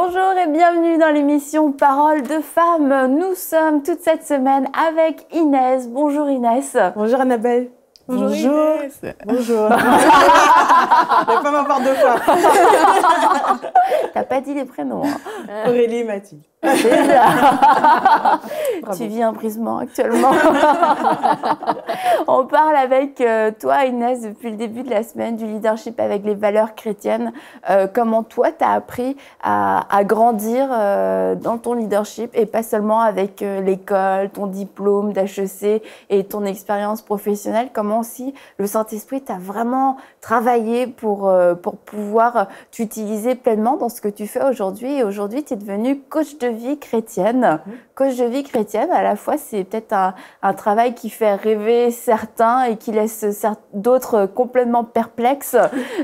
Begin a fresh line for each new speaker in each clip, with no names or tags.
Bonjour et bienvenue dans l'émission Paroles de femmes. Nous sommes toute cette semaine avec Inès. Bonjour Inès.
Bonjour Annabelle.
Bonjour Inès.
Bonjour. Je vais pas m'en faire deux fois.
T'as pas dit les prénoms. Hein.
Aurélie et Mathilde.
Tu vis un brisement actuellement. On parle avec toi Inès depuis le début de la semaine du leadership avec les valeurs chrétiennes. Comment toi t'as appris à grandir dans ton leadership et pas seulement avec l'école, ton diplôme d'HEC et ton expérience professionnelle. Comment aussi le Saint-Esprit t'a vraiment travaillé pour pouvoir t'utiliser pleinement dans ce que tu fais aujourd'hui. Et aujourd'hui tu es devenue coach de vie chrétienne. Coach de vie chrétienne, à la fois, c'est peut-être un travail qui fait rêver certains et qui laisse d'autres complètement perplexes.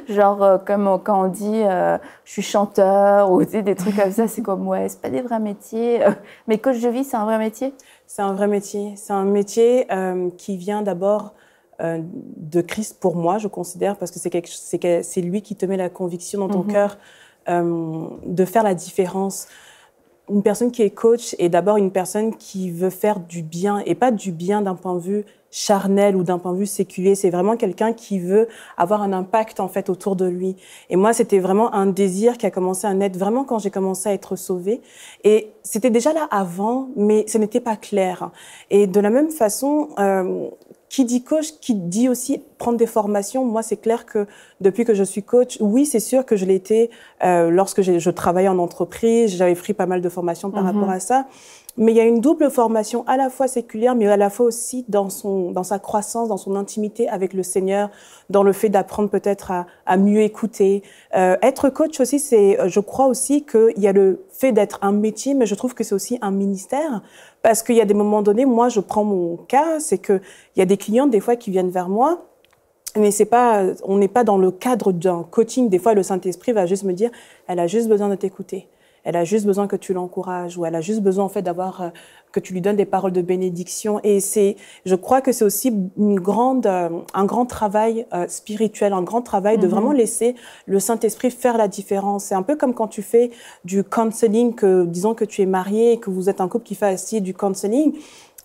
Genre, comme quand on dit je suis chanteur ou des trucs comme ça, c'est comme ouais, c'est pas des vrais métiers. Mais coach de vie, c'est un vrai métier?
C'est un vrai métier. C'est un métier qui vient d'abord de Christ pour moi, je considère, parce que c'est lui qui te met la conviction dans ton cœur de faire la différence. Une personne qui est coach est d'abord une personne qui veut faire du bien, et pas du bien d'un point de vue charnel ou d'un point de vue séculier. C'est vraiment quelqu'un qui veut avoir un impact en fait autour de lui. Et moi, c'était vraiment un désir qui a commencé à naître vraiment quand j'ai commencé à être sauvée. Et c'était déjà là avant, mais ce n'était pas clair. Et de la même façon, qui dit coach, qui dit aussi prendre des formations. Moi, c'est clair que depuis que je suis coach, oui, c'est sûr que je l'ai été lorsque je travaillais en entreprise. J'avais pris pas mal de formations par rapport à ça. Mais il y a une double formation, à la fois séculière, mais à la fois aussi dans sa croissance, dans son intimité avec le Seigneur, dans le fait d'apprendre peut-être à mieux écouter. Être coach aussi, je crois aussi qu'il y a le fait d'être un métier, mais je trouve que c'est aussi un ministère. Parce qu'il y a des moments donnés, moi, je prends mon cas, c'est qu'il y a des clients, des fois, qui viennent vers moi, mais on n'est pas dans le cadre d'un coaching. Des fois, le Saint-Esprit va juste me dire, elle a juste besoin de t'écouter. Elle a juste besoin que tu l'encourages, ou elle a juste besoin en fait que tu lui donnes des paroles de bénédiction. Et je crois que c'est aussi un grand travail spirituel, un grand travail de vraiment laisser le Saint-Esprit faire la différence. C'est un peu comme quand tu fais du counseling, disons que tu es marié et que vous êtes un couple qui fait aussi du counseling.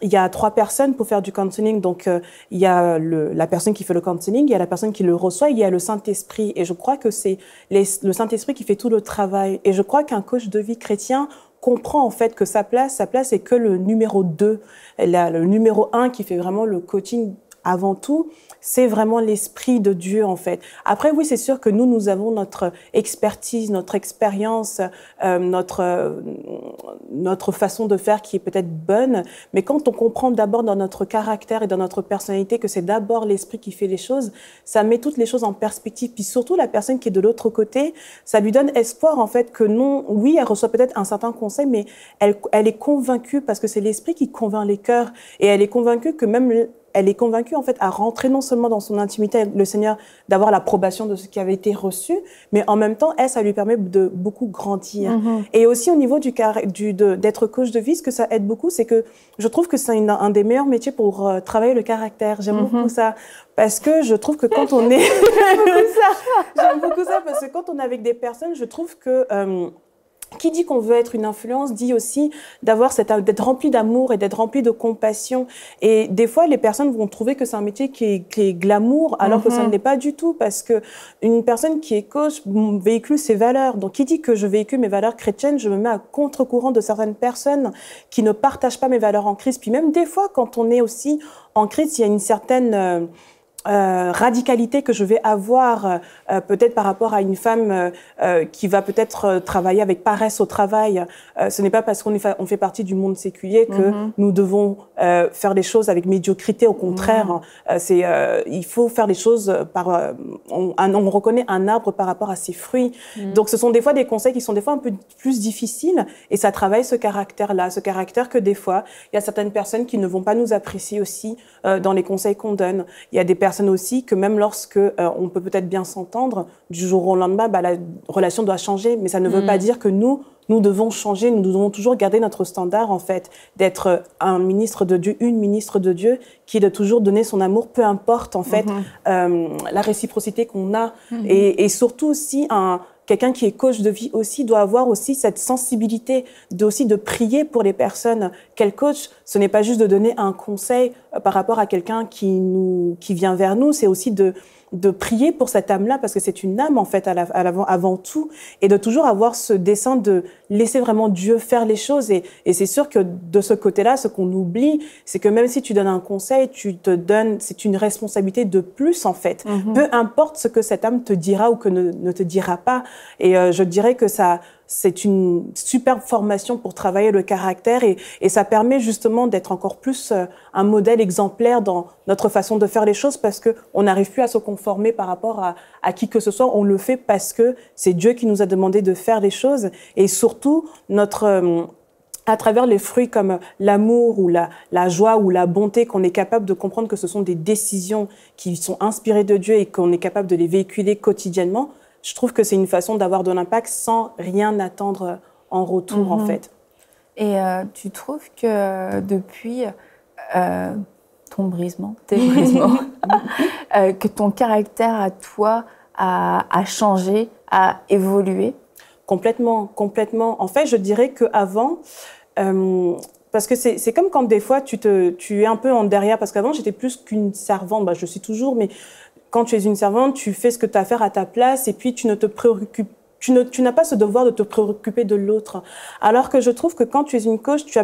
Il y a 3 personnes pour faire du counseling. Donc, il y a la personne qui fait le counseling, il y a la personne qui le reçoit, il y a le Saint-Esprit. Et je crois que c'est le Saint-Esprit qui fait tout le travail. Et je crois qu'un coach de vie chrétien comprend en fait que sa place est que le numéro 2. Le numéro 1 qui fait vraiment le coaching avant tout, c'est vraiment l'Esprit de Dieu, en fait. Après, oui, c'est sûr que nous avons notre expertise, notre expérience, notre façon de faire qui est peut-être bonne. Mais quand on comprend d'abord dans notre caractère et dans notre personnalité que c'est d'abord l'Esprit qui fait les choses, ça met toutes les choses en perspective. Puis surtout, la personne qui est de l'autre côté, ça lui donne espoir, en fait, que non, oui, elle reçoit peut-être un certain conseil, mais elle est convaincue parce que c'est l'Esprit qui convainc les cœurs. Et elle est convaincue que elle est convaincue, en fait, à rentrer non seulement dans son intimité avec le Seigneur, d'avoir l'approbation de ce qui avait été reçu, mais en même temps, ça lui permet de beaucoup grandir. Et aussi, au niveau d'être coach de vie, ce que ça aide beaucoup, c'est que je trouve que c'est un des meilleurs métiers pour travailler le caractère. J'aime beaucoup ça. Parce que je trouve que quand on est... J'aime beaucoup ça, parce que quand on est avec des personnes, je trouve que... qui dit qu'on veut être une influence dit aussi d'être rempli d'amour et d'être rempli de compassion. Et des fois, les personnes vont trouver que c'est un métier qui est glamour, alors que ça ne l'est pas du tout, parce que une personne qui est coach véhicule ses valeurs. Donc, qui dit que je véhicule mes valeurs chrétiennes, je me mets à contre-courant de certaines personnes qui ne partagent pas mes valeurs en Christ. Puis même des fois, quand on est aussi en Christ, il y a une certaine... radicalité que je vais avoir peut-être par rapport à une femme qui va peut-être travailler avec paresse au travail. Ce n'est pas parce qu'on fait partie du monde séculier que nous devons faire les choses avec médiocrité. Au contraire, il faut faire les choses on reconnaît un arbre par rapport à ses fruits. Donc ce sont des fois des conseils qui sont des fois un peu plus difficiles, et ça travaille ce caractère-là, ce caractère que des fois il y a certaines personnes qui ne vont pas nous apprécier aussi dans les conseils qu'on donne. Il y a des personnes aussi que même lorsque on peut peut-être bien s'entendre, du jour au lendemain, la relation doit changer. Mais ça ne veut pas dire que nous devons changer. Nous devons toujours garder notre standard, en fait, d'être un ministre de Dieu, une ministre de Dieu, qui est de toujours donner son amour, peu importe, en fait, la réciprocité qu'on a. Et surtout aussi quelqu'un qui est coach de vie aussi doit avoir aussi cette sensibilité de prier pour les personnes qu'elle coach. Ce n'est pas juste de donner un conseil par rapport à quelqu'un qui vient vers nous, c'est aussi de prier pour cette âme-là, parce que c'est une âme, en fait, avant tout, et de toujours avoir ce dessein de laisser vraiment Dieu faire les choses. Et c'est sûr que de ce côté-là, ce qu'on oublie, c'est que même si tu donnes un conseil, c'est une responsabilité de plus, en fait. Peu importe ce que cette âme te dira ou que ne te dira pas. Et je dirais que c'est une superbe formation pour travailler le caractère et ça permet justement d'être encore plus un modèle exemplaire dans notre façon de faire les choses, parce que on n'arrive plus à se conformer par rapport à qui que ce soit. On le fait parce que c'est Dieu qui nous a demandé de faire les choses, et surtout à travers les fruits comme l'amour ou la joie ou la bonté, qu'on est capable de comprendre que ce sont des décisions qui sont inspirées de Dieu et qu'on est capable de les véhiculer quotidiennement. Je trouve que c'est une façon d'avoir de l'impact sans rien attendre en retour, en fait.
Et tu trouves que depuis tes brisements, que ton caractère à toi a changé, a évolué?
Complètement, complètement. En fait, je dirais qu'avant, parce que c'est comme quand des fois tu es un peu en derrière, parce qu'avant j'étais plus qu'une servante, je suis toujours, mais quand tu es une servante, tu fais ce que tu as à faire à ta place et puis tu ne te préoccupes, tu n'as pas ce devoir de te préoccuper de l'autre. Alors que je trouve que quand tu es une coach, tu es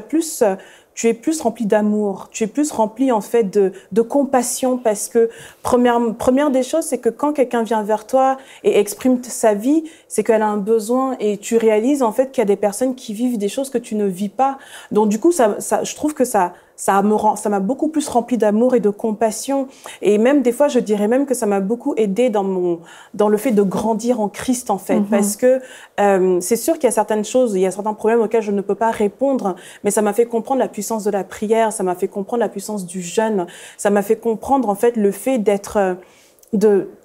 plus rempli d'amour, tu es plus rempli en fait de compassion, parce que première des choses, c'est que quand quelqu'un vient vers toi et exprime sa vie, c'est qu'elle a un besoin, et tu réalises en fait qu'il y a des personnes qui vivent des choses que tu ne vis pas. Donc du coup, je trouve que ça m'a beaucoup plus rempli d'amour et de compassion, et même des fois je dirais même que ça m'a beaucoup aidé dans le fait de grandir en Christ, en fait, parce que c'est sûr qu'il y a certaines choses, il y a certains problèmes auxquels je ne peux pas répondre, mais ça m'a fait comprendre la puissance de la prière, ça m'a fait comprendre la puissance du jeûne, ça m'a fait comprendre en fait le fait d'être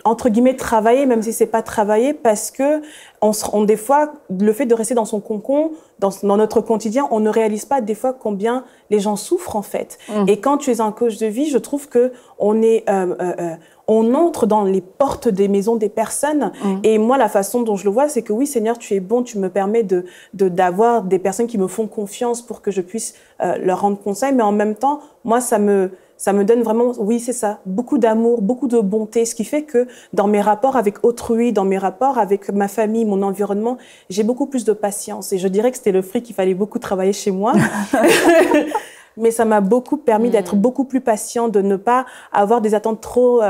entre guillemets travailler, même si c'est pas travailler, parce que des fois le fait de rester dans son cocon, dans notre quotidien, on ne réalise pas des fois combien les gens souffrent, en fait. Et quand tu es un coach de vie, je trouve que on entre dans les portes des maisons des personnes. Et moi, la façon dont je le vois, c'est que oui, Seigneur, tu es bon, tu me permets d'avoir des personnes qui me font confiance pour que je puisse leur rendre conseil, mais en même temps, moi, ça me donne vraiment, oui, c'est ça, beaucoup d'amour, beaucoup de bonté, ce qui fait que dans mes rapports avec autrui, dans mes rapports avec ma famille, mon environnement, j'ai beaucoup plus de patience. Et je dirais que c'était le fruit qu'il fallait beaucoup travailler chez moi. Mais ça m'a beaucoup permis d'être beaucoup plus patient, de ne pas avoir des attentes trop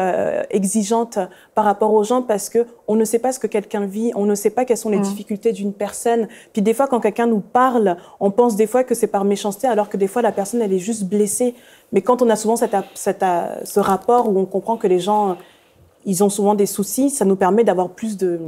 exigeantes par rapport aux gens, parce que on ne sait pas ce que quelqu'un vit, on ne sait pas quelles sont les difficultés d'une personne. Puis des fois, quand quelqu'un nous parle, on pense des fois que c'est par méchanceté, alors que des fois, la personne, elle est juste blessée. Mais quand on a souvent ce rapport où on comprend que les gens, ils ont souvent des soucis, ça nous permet d'avoir plus de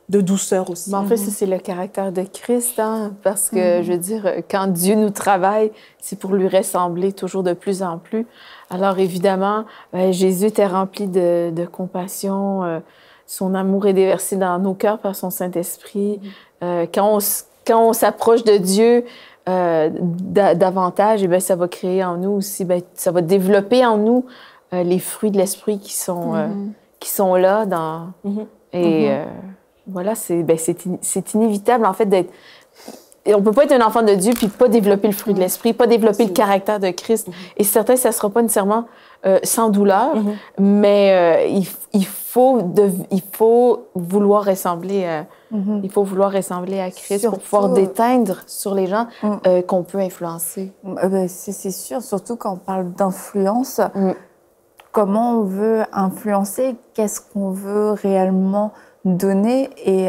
douceur aussi.
Mais en fait, c'est le caractère de Christ, hein, parce que, je veux dire, quand Dieu nous travaille, c'est pour lui ressembler toujours de plus en plus. Alors, évidemment, Jésus était rempli de compassion, son amour est déversé dans nos cœurs par son Saint-Esprit. Quand on s'approche de Dieu davantage, ça va créer en nous aussi, ça va développer en nous les fruits de l'Esprit qui sont là. Voilà, c'est inévitable, en fait, d'être... On ne peut pas être un enfant de Dieu puis pas développer le fruit de l'Esprit, pas développer le caractère de Christ. Et certain, ça ne sera pas nécessairement sans douleur, mais il faut vouloir ressembler à Christ. Surtout, pour pouvoir déteindre sur les gens qu'on peut influencer.
C'est sûr, surtout quand on parle d'influence, comment on veut influencer, qu'est-ce qu'on veut réellement donner, et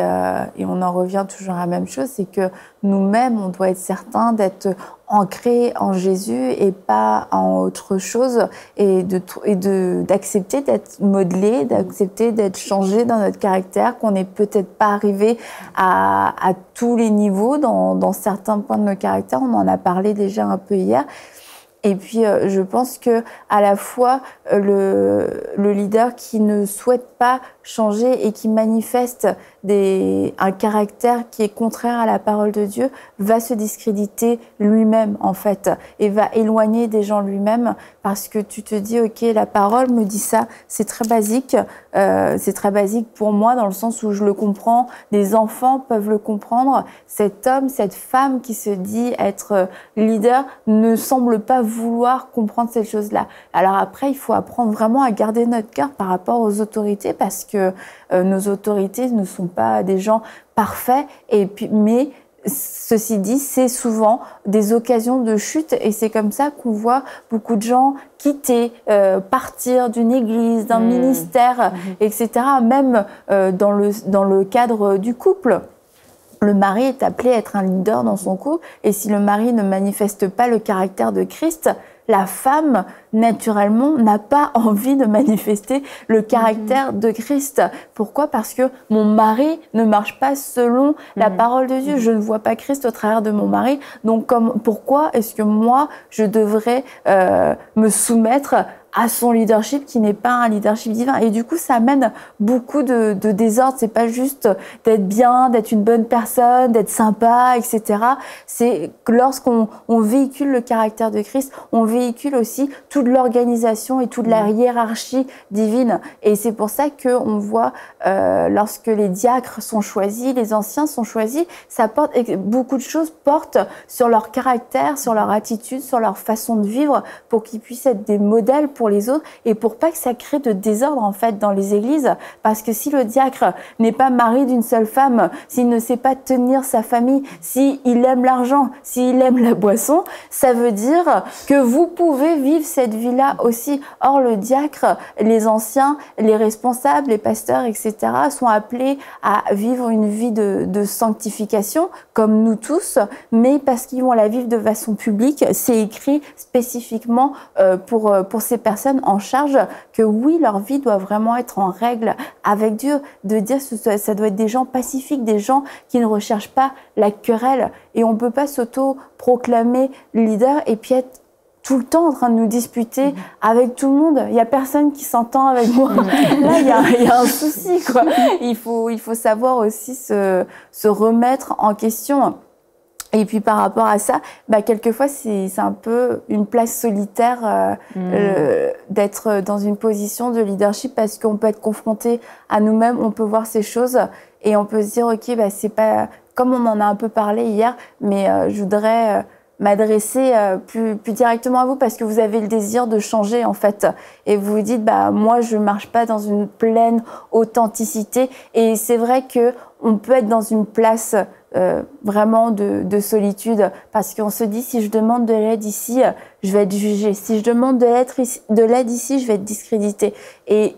on en revient toujours à la même chose, c'est que nous-mêmes, on doit être certain d'être ancrés en Jésus et pas en autre chose, et d'accepter d'être modelé, d'accepter d'être changé dans notre caractère, qu'on n'est peut-être pas arrivé à tous les niveaux dans certains points de nos caractères. On en a parlé déjà un peu hier. Et puis, je pense que à la fois le leader qui ne souhaite pas changer et qui manifeste un caractère qui est contraire à la parole de Dieu va se discréditer lui-même en fait et va éloigner des gens lui-même parce que tu te dis ok, la parole me dit ça, c'est très basique pour moi dans le sens où je le comprends, des enfants peuvent le comprendre, cet homme, cette femme qui se dit être leader ne semble pas vouloir comprendre cette chose-là. Alors après, il faut apprendre vraiment à garder notre cœur par rapport aux autorités parce que nos autorités ne sont pas des gens parfaits, mais ceci dit, c'est souvent des occasions de chute et c'est comme ça qu'on voit beaucoup de gens quitter, partir d'une église, d'un ministère, etc. Même dans le cadre du couple. Le mari est appelé à être un leader dans son couple et si le mari ne manifeste pas le caractère de Christ, la femme, naturellement, n'a pas envie de manifester le caractère de Christ. Pourquoi? Parce que mon mari ne marche pas selon la parole de Dieu. Je ne vois pas Christ au travers de mon mari. Donc, pourquoi est-ce que moi, je devrais me soumettre à son leadership qui n'est pas un leadership divin. Et du coup, ça amène beaucoup de désordre. C'est pas juste d'être bien, d'être une bonne personne, d'être sympa, etc. C'est que lorsqu'on véhicule le caractère de Christ, on véhicule aussi toute l'organisation et toute la hiérarchie divine. Et c'est pour ça qu'on voit lorsque les diacres sont choisis, les anciens sont choisis, ça porte beaucoup de choses portent sur leur caractère, sur leur attitude, sur leur façon de vivre, pour qu'ils puissent être des modèles pour les autres et pour pas que ça crée de désordre en fait dans les églises. Parce que si le diacre n'est pas mari d'une seule femme, s'il ne sait pas tenir sa famille, s'il aime l'argent, s'il aime la boisson, ça veut dire que vous pouvez vivre cette vie-là aussi. Or, le diacre, les anciens, les responsables, les pasteurs, etc. sont appelés à vivre une vie de sanctification, comme nous tous, mais parce qu'ils vont la vivre de façon publique, c'est écrit spécifiquement pour ces personnes en charge que oui, leur vie doit vraiment être en règle avec Dieu, de dire que ça doit être des gens pacifiques, des gens qui ne recherchent pas la querelle. Et on ne peut pas s'auto-proclamer leader et puis être tout le temps en train de nous disputer avec tout le monde. Il n'y a personne qui s'entend avec moi. Là, il y a un souci, quoi. Il faut savoir aussi se remettre en question. Et puis par rapport à ça, quelquefois c'est un peu une place solitaire d'être dans une position de leadership parce qu'on peut être confronté à nous-mêmes, on peut voir ces choses et on peut se dire ok, c'est pas comme on en a un peu parlé hier, mais je voudrais m'adresser plus directement à vous parce que vous avez le désir de changer en fait et vous vous dites moi je marche pas dans une pleine authenticité et c'est vrai que on peut être dans une place vraiment de solitude parce qu'on se dit si je demande de l'aide ici je vais être jugée, si je demande de l'aide ici je vais être discréditée et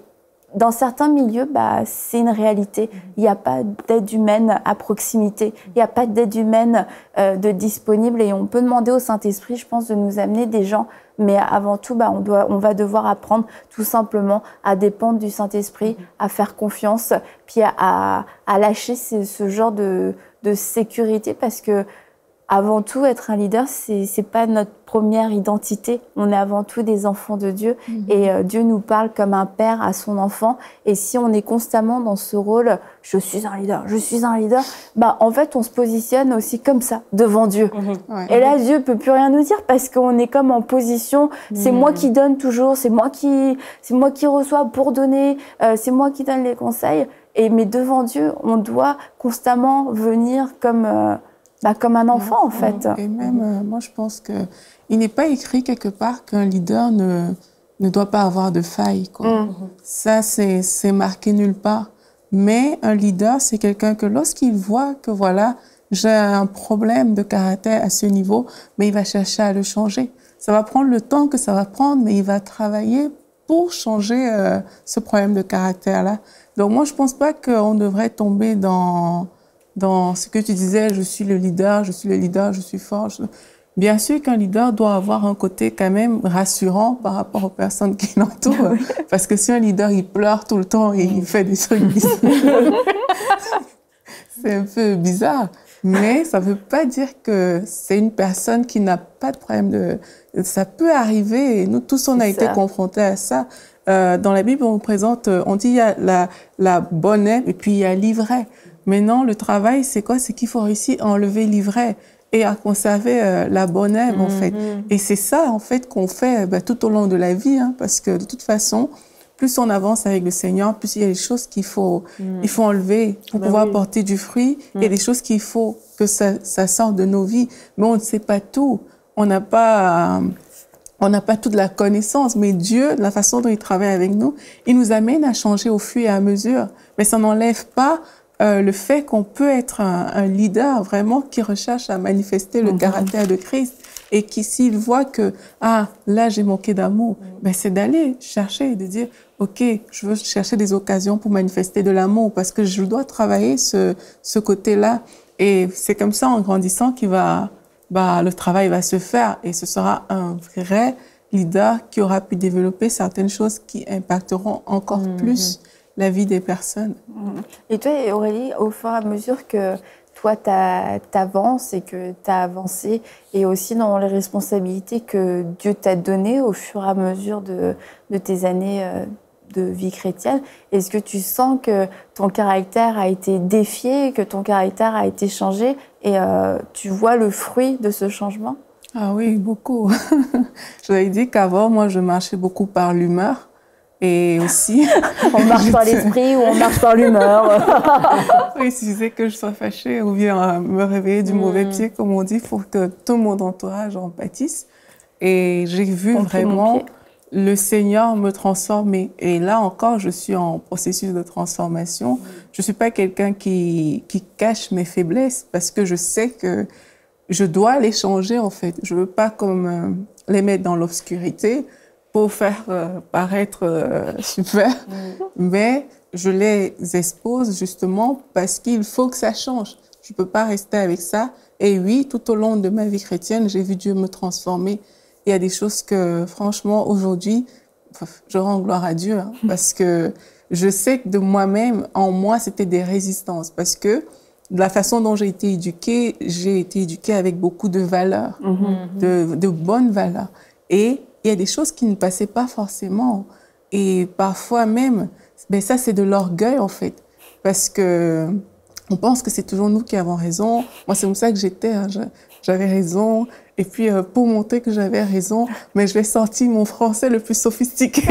dans certains milieux, c'est une réalité. Il n'y a pas d'aide humaine à proximité. Il n'y a pas d'aide humaine de disponible. Et on peut demander au Saint-Esprit, je pense, de nous amener des gens. Mais avant tout, on va devoir apprendre tout simplement à dépendre du Saint-Esprit, à faire confiance, puis à lâcher ce genre de sécurité parce que avant tout, être un leader, c'est pas notre première identité. On est avant tout des enfants de Dieu et Dieu nous parle comme un père à son enfant. Et si on est constamment dans ce rôle, je suis un leader, en fait, on se positionne aussi comme ça devant Dieu. Et là, Dieu peut plus rien nous dire parce qu'on est comme en position. C'est moi qui donne toujours, c'est moi qui reçois pour donner, c'est moi qui donne les conseils. Mais devant Dieu, on doit constamment venir comme un enfant, en fait.
Et même, moi, je pense qu'il n'est pas écrit quelque part qu'un leader ne doit pas avoir de failles, quoi. Ça, c'est marqué nulle part. Mais un leader, c'est quelqu'un que lorsqu'il voit que, voilà, j'ai un problème de caractère à ce niveau, mais il va chercher à le changer. Ça va prendre le temps que ça va prendre, mais il va travailler pour changer ce problème de caractère-là. Donc, moi, je pense pas qu'on devrait tomber dans ce que tu disais, je suis le leader, je suis fort. Bien sûr qu'un leader doit avoir un côté quand même rassurant par rapport aux personnes qui l'entourent. Oui. Parce que si un leader, il pleure tout le temps et il fait des trucs bizarres, c'est un peu bizarre. Mais ça ne veut pas dire que c'est une personne qui n'a pas de problème de... Ça peut arriver, et nous tous, on a été confrontés à ça. Dans la Bible, on présente, on dit il y a la bonne herbe et puis il y a l'ivraie. Maintenant, le travail, c'est quoi? C'est qu'il faut réussir à enlever l'ivraie et à conserver la bonne herbe, en fait. Et c'est ça, en fait, qu'on fait tout au long de la vie, hein, parce que de toute façon, plus on avance avec le Seigneur, plus il y a des choses qu'il faut, il faut enlever pour pouvoir porter du fruit. Il y a des choses qu'il faut que ça sorte de nos vies. Mais on ne sait pas tout. On n'a pas toute la connaissance. Mais Dieu, la façon dont il travaille avec nous, il nous amène à changer au fur et à mesure. Mais ça n'enlève pas le fait qu'on peut être un leader vraiment qui recherche à manifester le caractère de Christ. Et qui, s'il voit que, ah, là, j'ai manqué d'amour, ben, c'est d'aller chercher, de dire, OK, je veux chercher des occasions pour manifester de l'amour parce que je dois travailler ce côté-là. Et c'est comme ça, en grandissant, le travail va se faire et ce sera un vrai leader qui aura pu développer certaines choses qui impacteront encore plus la vie des personnes.
Et toi, Aurélie, au fur et à mesure que toi, t'avances et que t'as avancé, et aussi dans les responsabilités que Dieu t'a données au fur et à mesure de tes années de vie chrétienne, est-ce que tu sens que ton caractère a été défié, que ton caractère a été changé, et tu vois le fruit de ce changement?
Ah oui, beaucoup. Je vous avais dit qu'avant, moi, je marchais beaucoup par l'humeur. Et aussi...
on marche par l'esprit ou on marche par l'humeur.
Oui, il suffisait que je sois fâchée ou bien me réveiller du mauvais pied, comme on dit, pour que tout mon entourage en pâtisse. Et j'ai vu vraiment le Seigneur me transformer. Et là encore, je suis en processus de transformation. Je ne suis pas quelqu'un qui cache mes faiblesses parce que je sais que je dois les changer, en fait. Je ne veux pas comme les mettre dans l'obscurité pour faire paraître super, mais je les expose justement parce qu'il faut que ça change. Je ne peux pas rester avec ça. Et oui, tout au long de ma vie chrétienne, j'ai vu Dieu me transformer. Il y a des choses que, franchement, aujourd'hui, je rends gloire à Dieu, hein, parce que je sais que de moi-même, en moi, c'était des résistances. Parce que de la façon dont j'ai été éduquée avec beaucoup de valeurs, de bonnes valeurs. Et il y a des choses qui ne passaient pas forcément. Et parfois même, ben ça, c'est de l'orgueil, en fait. Parce que on pense que c'est toujours nous qui avons raison. Moi, c'est comme ça que j'étais. Hein. J'avais raison. Et puis, pour montrer que j'avais raison, mais je vais sortir mon français le plus sophistiqué.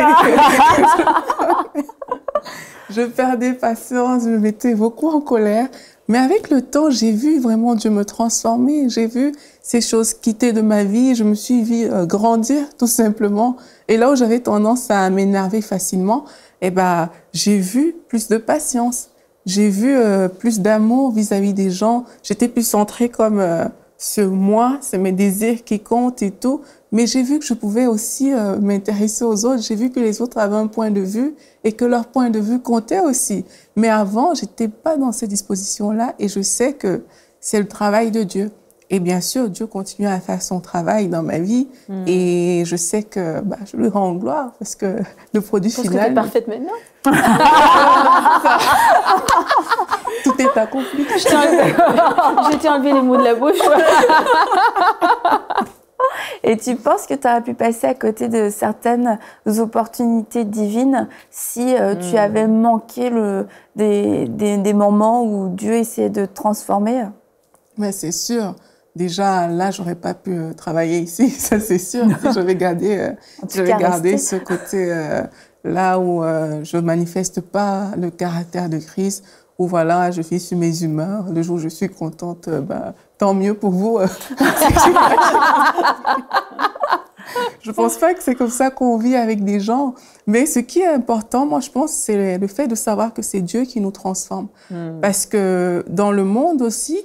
Je perdais patience, je me mettais beaucoup en colère. Mais avec le temps, j'ai vu vraiment Dieu me transformer. J'ai vu ces choses quitter de ma vie. Je me suis vue grandir, tout simplement. Et là où j'avais tendance à m'énerver facilement, eh ben, j'ai vu plus de patience. J'ai vu plus d'amour vis-à-vis des gens. J'étais plus centrée comme sur moi, c'est mes désirs qui comptent et tout. Mais j'ai vu que je pouvais aussi m'intéresser aux autres. J'ai vu que les autres avaient un point de vue et que leur point de vue comptait aussi. Mais avant, j'étais pas dans ces dispositions-là et je sais que c'est le travail de Dieu. Et bien sûr, Dieu continue à faire son travail dans ma vie et je sais que je lui rends gloire parce que le produit final...
Parce que t'es parfaite maintenant.
Tout est accompli.
Je t'ai enlevé les mots de la bouche.
Et tu penses que tu aurais pu passer à côté de certaines opportunités divines si tu avais manqué des moments où Dieu essayait de te transformer?
Mais c'est sûr. Déjà, là, j'aurais pas pu travailler ici, ça c'est sûr. Je vais garder ce côté là où je manifeste pas le caractère de Christ, où voilà, je vis sur mes humeurs. Le jour où je suis contente, tant mieux pour vous. Je pense pas que c'est comme ça qu'on vit avec des gens. Mais ce qui est important, moi, je pense, c'est le fait de savoir que c'est Dieu qui nous transforme. Parce que dans le monde aussi,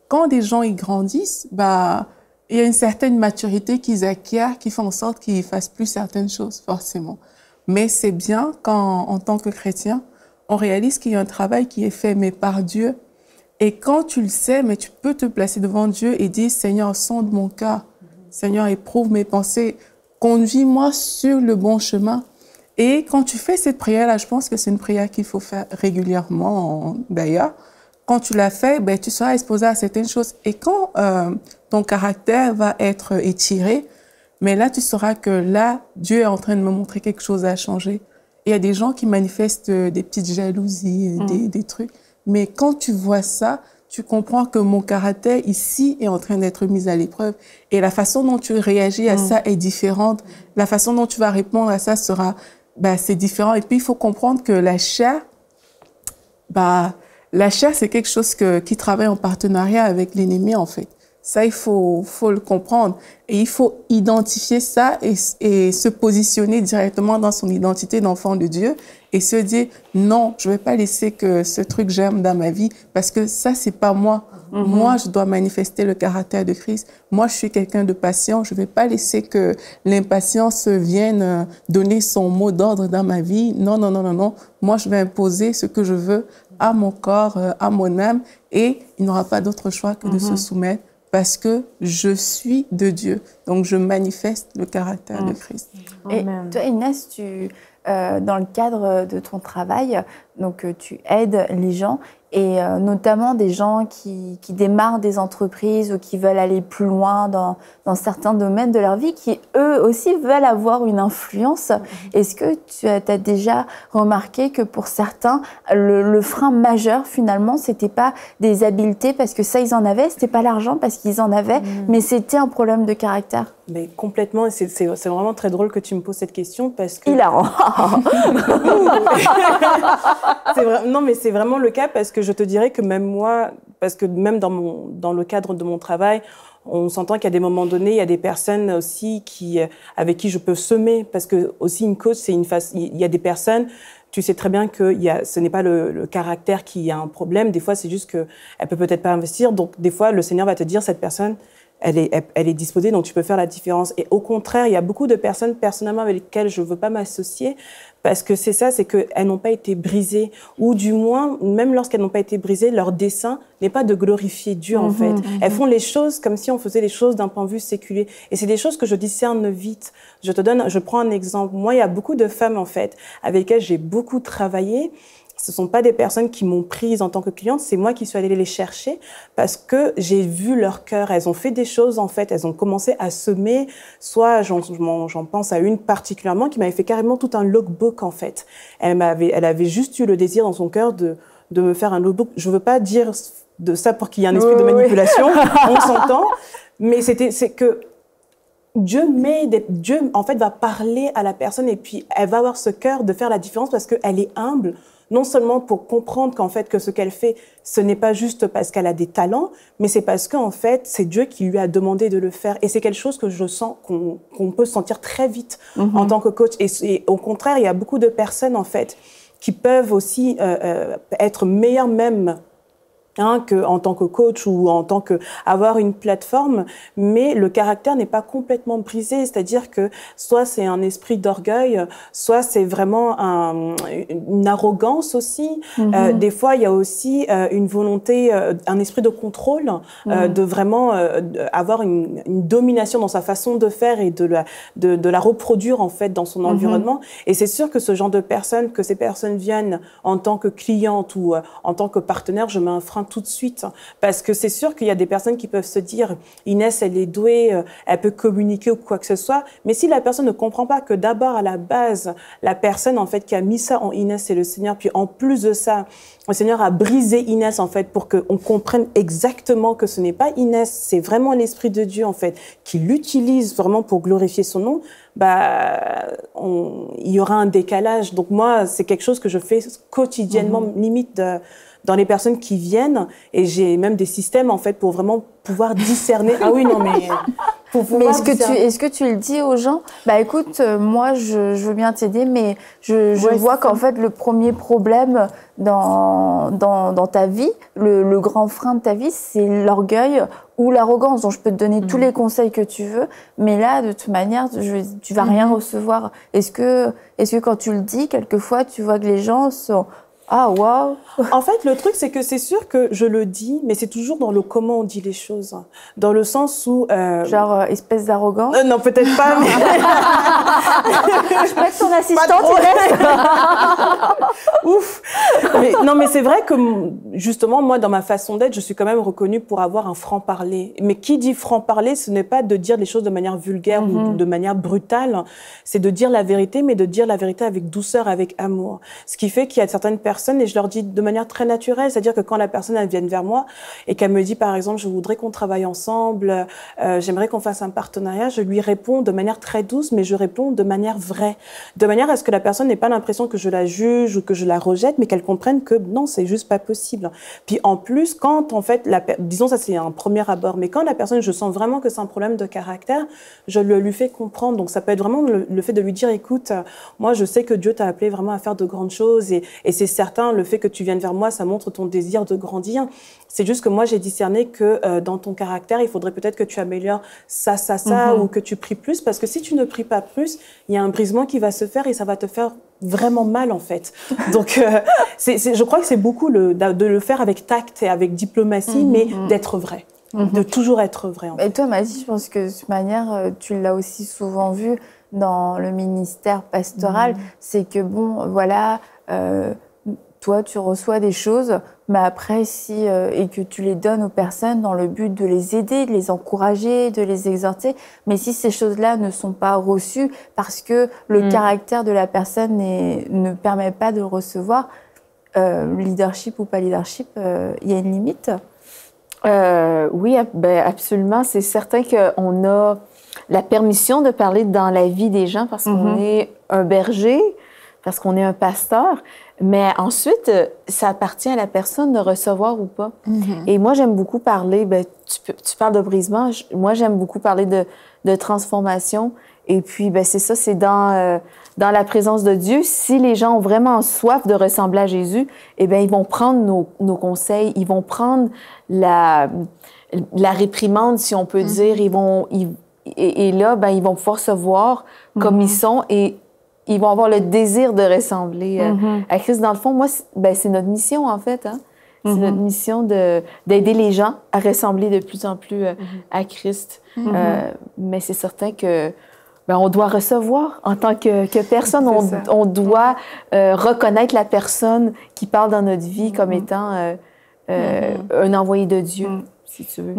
quand des gens y grandissent, il y a une certaine maturité qu'ils acquièrent qui fait en sorte qu'ils fassent plus certaines choses, forcément. Mais c'est bien quand, en tant que chrétien, on réalise qu'il y a un travail qui est fait, mais par Dieu. Et quand tu le sais, mais tu peux te placer devant Dieu et dire, Seigneur, sonde mon cœur. Seigneur, éprouve mes pensées. Conduis-moi sur le bon chemin. Et quand tu fais cette prière-là, je pense que c'est une prière qu'il faut faire régulièrement, d'ailleurs. Quand tu l'as fait, tu seras exposé à certaines choses. Et quand ton caractère va être étiré, mais là, tu sauras que là, Dieu est en train de me montrer quelque chose à changer. il y a des gens qui manifestent des petites jalousies, des trucs. Mais quand tu vois ça, tu comprends que mon caractère ici est en train d'être mis à l'épreuve. Et la façon dont tu réagis à ça est différente. La façon dont tu vas répondre à ça sera, c'est différent. Et puis, il faut comprendre que la chair, c'est quelque chose qui travaille en partenariat avec l'ennemi, en fait. Ça, il faut le comprendre. Et il faut identifier ça et se positionner directement dans son identité d'enfant de Dieu et se dire, non, je vais pas laisser que ce truc germe dans ma vie parce que ça, c'est pas moi. Moi, je dois manifester le caractère de Christ. Moi, je suis quelqu'un de patient. Je vais pas laisser que l'impatience vienne donner son mot d'ordre dans ma vie. Non, non, non, non, non. Moi, je vais imposer ce que je veux à mon corps, à mon âme et il n'aura pas d'autre choix que de se soumettre parce que je suis de Dieu. Donc, je manifeste le caractère de Christ.
Et toi, Inès, dans le cadre de ton travail, donc, tu aides les gens et notamment des gens qui démarrent des entreprises ou qui veulent aller plus loin dans certains domaines de leur vie, qui eux aussi veulent avoir une influence. Est-ce que tu as déjà remarqué que pour certains, le frein majeur finalement, c'était pas des habiletés parce que ça ils en avaient, c'était pas l'argent parce qu'ils en avaient, mais c'était un problème de caractère?
Mais complètement, et c'est vraiment très drôle que tu me poses cette question parce que...
Hilarant.
Non, mais c'est vraiment le cas parce que je te dirais que même moi, parce que même dans le cadre de mon travail, on s'entend qu'à des moments donnés, il y a des personnes aussi avec qui je peux semer parce que aussi une coach, il y a des personnes. Tu sais très bien que ce n'est pas le caractère qui a un problème. Des fois, c'est juste qu'elle peut peut-être pas investir. Donc, des fois, le Seigneur va te dire, cette personne, elle est disposée, donc tu peux faire la différence. Et au contraire, il y a beaucoup de personnes, personnellement, avec lesquelles je ne veux pas m'associer, parce que c'est qu'elles n'ont pas été brisées, ou du moins, même lorsqu'elles n'ont pas été brisées, leur dessein n'est pas de glorifier Dieu, en fait. Elles font les choses comme si on faisait les choses d'un point de vue séculier. Et c'est des choses que je discerne vite. Je prends un exemple. Moi, il y a beaucoup de femmes, en fait, avec lesquelles j'ai beaucoup travaillé. Ce sont pas des personnes qui m'ont prise en tant que cliente, c'est moi qui suis allée les chercher parce que j'ai vu leur cœur. Elles ont fait des choses, en fait. Elles ont commencé à semer. Soit, j'en pense à une particulièrement qui m'avait fait carrément tout un lookbook, en fait. Elle avait juste eu le désir dans son cœur de me faire un lookbook. Je veux pas dire de ça pour qu'il y ait un esprit de manipulation. On s'entend. Mais c'est que Dieu en fait, va parler à la personne et puis elle va avoir ce cœur de faire la différence parce qu'elle est humble. Non seulement pour comprendre qu'en fait, que ce qu'elle fait, ce n'est pas juste parce qu'elle a des talents, mais c'est parce qu'en fait, c'est Dieu qui lui a demandé de le faire. Et c'est quelque chose que je sens qu'on peut sentir très vite en tant que coach. Et au contraire, il y a beaucoup de personnes, en fait, qui peuvent aussi être meilleures même en tant que coach ou en tant que avoir une plateforme, mais le caractère n'est pas complètement brisé, c'est-à-dire que soit c'est un esprit d'orgueil, soit c'est vraiment une arrogance aussi. Des fois, il y a aussi une volonté, un esprit de contrôle, de vraiment avoir une domination dans sa façon de faire et de la reproduire en fait dans son environnement. Et c'est sûr que ce genre de personnes, que ces personnes viennent en tant que cliente ou en tant que partenaire, je mets un frein tout de suite. Parce que c'est sûr qu'il y a des personnes qui peuvent se dire Inès, elle est douée, elle peut communiquer ou quoi que ce soit. Mais si la personne ne comprend pas que d'abord, à la base, la personne en fait qui a mis ça en Inès, c'est le Seigneur. Puis en plus de ça, le Seigneur a brisé Inès en fait pour qu'on comprenne exactement que ce n'est pas Inès, c'est vraiment l'Esprit de Dieu en fait qui l'utilise vraiment pour glorifier son nom. Il y aura un décalage. Donc moi, c'est quelque chose que je fais quotidiennement, limite dans les personnes qui viennent, et j'ai même des systèmes en fait pour vraiment pouvoir discerner. Ah oui, non mais
mais est-ce que tu le dis aux gens? Écoute, moi je veux bien t'aider, mais je vois qu'en fait le premier problème dans ta vie, le grand frein de ta vie, c'est l'orgueil ou l'arrogance. Donc je peux te donner tous les conseils que tu veux, mais là de toute manière tu vas rien recevoir. Est-ce que quand tu le dis, quelquefois tu vois que les gens sont Ah, waouh!
En fait, le truc, c'est que c'est sûr que je le dis, mais c'est toujours dans le comment on dit les choses. Dans le sens où...
Genre, espèce d'arrogance?
Non, peut-être pas, mais...
Je prête ton assistante, Inès.
Ouf! Mais c'est vrai que, justement, moi, dans ma façon d'être, je suis quand même reconnue pour avoir un franc-parler. Mais qui dit franc-parler, ce n'est pas de dire les choses de manière vulgaire ou de manière brutale. C'est de dire la vérité, mais de dire la vérité avec douceur, avec amour. Ce qui fait qu'il y a certaines personnes, et je leur dis de manière très naturelle, c'est-à-dire que quand la personne, elle vient vers moi et qu'elle me dit, par exemple, je voudrais qu'on travaille ensemble, j'aimerais qu'on fasse un partenariat, je lui réponds de manière très douce, mais je réponds de manière vraie. De manière à ce que la personne n'ait pas l'impression que je la juge ou que je la rejette, mais qu'elle comprenne que non, c'est juste pas possible. Puis en plus, quand en fait, disons ça c'est un premier abord, mais quand la personne, je sens vraiment que c'est un problème de caractère, je le lui fais comprendre. Donc ça peut être vraiment le fait de lui dire, écoute, moi je sais que Dieu t'a appelé vraiment à faire de grandes choses et c'est certain, le fait que tu viennes vers moi, ça montre ton désir de grandir. C'est juste que moi, j'ai discerné que dans ton caractère, il faudrait peut-être que tu améliores ça, ou que tu pries plus, parce que si tu ne pries pas plus, il y a un brisement qui va se faire et ça va te faire vraiment mal, en fait. Donc, je crois que c'est beaucoup de le faire avec tact et avec diplomatie, mais d'être vrai. De toujours être vrai. En fait.
Et toi, Mathie, je pense que de toute manière, tu l'as aussi souvent vu dans le ministère pastoral, c'est que, bon, voilà... toi, tu reçois des choses, mais après, et que tu les donnes aux personnes dans le but de les aider, de les encourager, de les exhorter. Mais si ces choses-là ne sont pas reçues parce que le caractère de la personne ne permet pas de le recevoir, leadership ou pas leadership, il y a une limite?
Oui, absolument. C'est certain qu'on a la permission de parler dans la vie des gens parce qu'on est un berger, parce qu'on est un pasteur. Mais ensuite, ça appartient à la personne de recevoir ou pas. Et moi, j'aime beaucoup parler, tu parles de brisement, moi, j'aime beaucoup parler de transformation. Et puis, c'est ça, c'est dans la présence de Dieu. Si les gens ont vraiment soif de ressembler à Jésus, ils vont prendre nos conseils, ils vont prendre la réprimande, si on peut dire. Et là, ils vont pouvoir se voir comme ils sont et ils vont avoir le désir de ressembler à Christ. Dans le fond, moi, c'est notre mission, en fait. Hein? C'est notre mission d'aider les gens à ressembler de plus en plus à Christ. Mais c'est certain que on doit recevoir en tant que personne. On doit reconnaître la personne qui parle dans notre vie comme étant un envoyé de Dieu, si tu veux.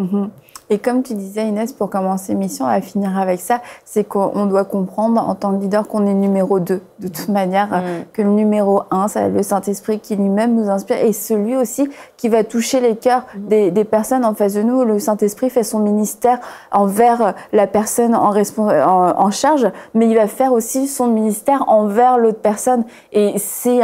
Et comme tu disais, Inès, pour commencer l'émission, on va finir avec ça, c'est qu'on doit comprendre en tant que leader qu'on est numéro 2. De toute manière, que le numéro 1, c'est le Saint-Esprit qui lui-même nous inspire et celui aussi qui va toucher les cœurs des personnes en face de nous. Le Saint-Esprit fait son ministère envers la personne en charge, mais il va faire aussi son ministère envers l'autre personne. Et c'est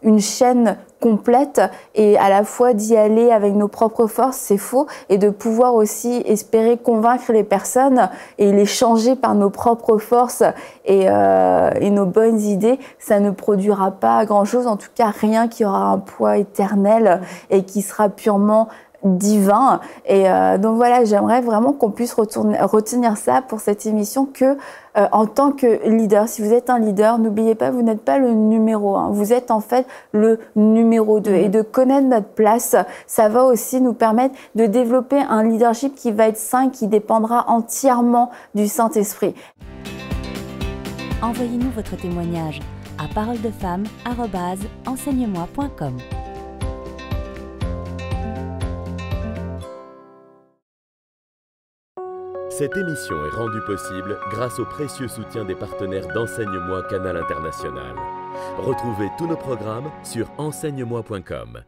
une chaîne complète et à la fois d'y aller avec nos propres forces, c'est faux, et de pouvoir aussi espérer convaincre les personnes et les changer par nos propres forces et nos bonnes idées, ça ne produira pas grand-chose, en tout cas rien qui aura un poids éternel et qui sera purement divin. Et donc voilà, j'aimerais vraiment qu'on puisse retenir ça pour cette émission, que en tant que leader, si vous êtes un leader, n'oubliez pas, vous n'êtes pas le numéro 1, vous êtes en fait le numéro 2. Et de connaître notre place, ça va aussi nous permettre de développer un leadership qui va être sain, qui dépendra entièrement du Saint-Esprit.
Envoyez-nous votre témoignage à paroledefemme@enseigne-moi.com.
Cette émission est rendue possible grâce au précieux soutien des partenaires d'Enseigne-moi Canal International. Retrouvez tous nos programmes sur enseigne-moi.com.